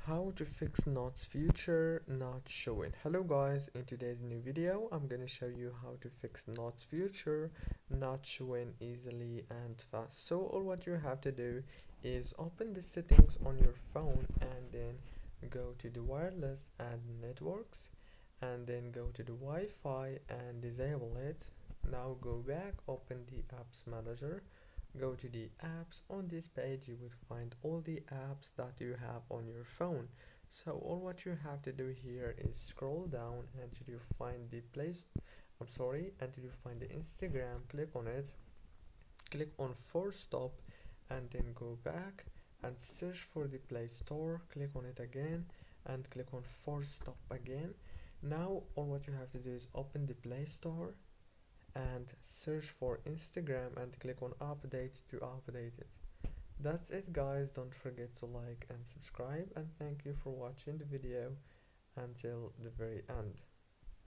How to fix Notes Future not showing. Hello guys, in today's new video I'm gonna show you how to fix Notes Future not showing easily and fast. So all what you have to do is open the settings on your phone and then go to the wireless and networks and then go to the Wi-Fi and disable it. Now go back, open the apps manager, go to the apps. On this page you will find all the apps that you have on your phone. So all what you have to do here is scroll down until you find the place until you find the Instagram. Click on it, click on force stop and then go back and search for the Play Store. Click on it again and click on force stop again. Now all what you have to do is open the Play Store and search for Instagram and click on update to update it. That's it guys, don't forget to like and subscribe, and thank you for watching the video until the very end.